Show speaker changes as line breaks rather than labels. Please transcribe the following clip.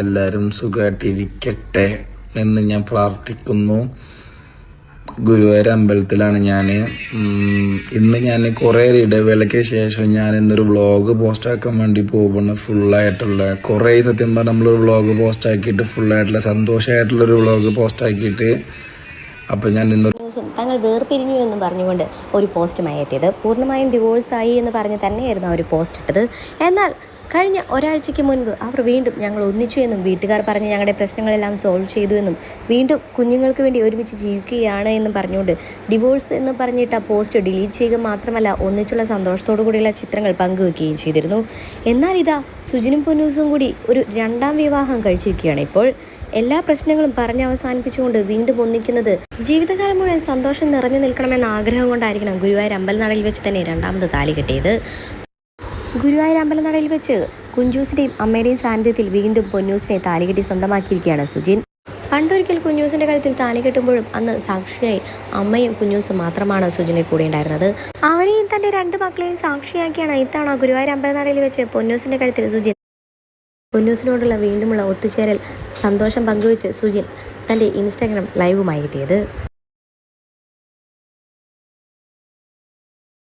എല്ലാവരും സുഖമായിട്ടിരിക്കട്ടെ എന്ന് ഞാൻ പ്രാർത്ഥിക്കുന്നു. ഗുരുവായൂർ അമ്പലത്തിലാണ് ഞാൻ ഇന്ന്. ഞാൻ കുറേ ഇടവേളയ്ക്ക് ശേഷം ഞാൻ ഇന്നൊരു വ്ളോഗ് പോസ്റ്റാക്കാൻ വേണ്ടി പോകുന്നു. ഫുള്ളായിട്ടുള്ള കുറേ സത്യം പറഞ്ഞാൽ നമ്മൾ വ്ളോഗ് പോസ്റ്റാക്കിയിട്ട് ഫുള്ളായിട്ടുള്ള സന്തോഷമായിട്ടുള്ളൊരു വ്ളോഗ് പോസ്റ്റാക്കിയിട്ട് അപ്പോൾ ഞാൻ ഇന്നൊരു
തങ്ങൾ വേർപിരിഞ്ഞു എന്ന് പറഞ്ഞുകൊണ്ട് ഒരു പോസ്റ്റുമായി എത്തിയത്. പൂർണ്ണമായും ഡിവോഴ്സായി എന്ന് പറഞ്ഞ് തന്നെയായിരുന്നു അവർ പോസ്റ്റ് ഇട്ടത്. എന്നാൽ കഴിഞ്ഞ ഒരാഴ്ചയ്ക്ക് മുൻപ് അവർ വീണ്ടും ഞങ്ങൾ ഒന്നിച്ചു എന്നും വീട്ടുകാർ പറഞ്ഞ് ഞങ്ങളുടെ പ്രശ്നങ്ങളെല്ലാം സോൾവ് ചെയ്തു എന്നും വീണ്ടും കുഞ്ഞുങ്ങൾക്ക് വേണ്ടി ഒരുമിച്ച് ജീവിക്കുകയാണ് എന്നും പറഞ്ഞുകൊണ്ട് ഡിവോഴ്സ് എന്ന് പറഞ്ഞിട്ട് ആ പോസ്റ്റ് ഡിലീറ്റ് ചെയ്യുക മാത്രമല്ല ഒന്നിച്ചുള്ള സന്തോഷത്തോടു കൂടിയുള്ള ചിത്രങ്ങൾ പങ്കുവെക്കുകയും ചെയ്തിരുന്നു. എന്നാൽ ഇതാ സുജിനും പൊന്നൂസും കൂടി ഒരു രണ്ടാം വിവാഹം കഴിച്ചിരിക്കുകയാണ്. ഇപ്പോൾ എല്ലാ പ്രശ്നങ്ങളും പറഞ്ഞ് അവസാനിപ്പിച്ചുകൊണ്ട് വീണ്ടും ഒന്നിക്കുന്നത് ജീവിതകാലം മുഴുവൻ സന്തോഷം നിറഞ്ഞു നിൽക്കണമെന്ന ആഗ്രഹം കൊണ്ടായിരിക്കണം ഗുരുവായൂർ അമ്പലനടയിൽ വെച്ച് തന്നെ രണ്ടാമത് താലി കെട്ടിയത്. ഗുരുവായൂർ അമ്പലനടയിൽ വെച്ച് കുഞ്ചൂസിൻ്റെയും അമ്മയുടെയും സാന്നിധ്യത്തിൽ വീണ്ടും പൊന്നൂസിനെ താലികെട്ടി സ്വന്തമാക്കിയിരിക്കുകയാണ് സുജിൻ. പണ്ടൊരിക്കൽ കുഞ്ഞൂസിൻ്റെ കഴുത്തിൽ താലി കെട്ടുമ്പോഴും അന്ന് സാക്ഷിയായി അമ്മയും കുഞ്ഞൂസും മാത്രമാണ് സുജിനെ കൂടെ ഉണ്ടായിരുന്നത്. അവരെയും തൻ്റെ രണ്ട് മക്കളെയും സാക്ഷിയാക്കിയാണ് ഇത്തവണ ഗുരുവായൂർ അമ്പലനടയിൽ വെച്ച് പൊന്നൂസിൻ്റെ കഴുത്തിൽ സുജിൻ പൊന്നൂസിനോടുള്ള വീണ്ടുമുള്ള ഒത്തുചേരൽ സന്തോഷം പങ്കുവെച്ച് സുജിൻ തൻ്റെ ഇൻസ്റ്റാഗ്രാം ലൈവുമായി എത്തിയത്.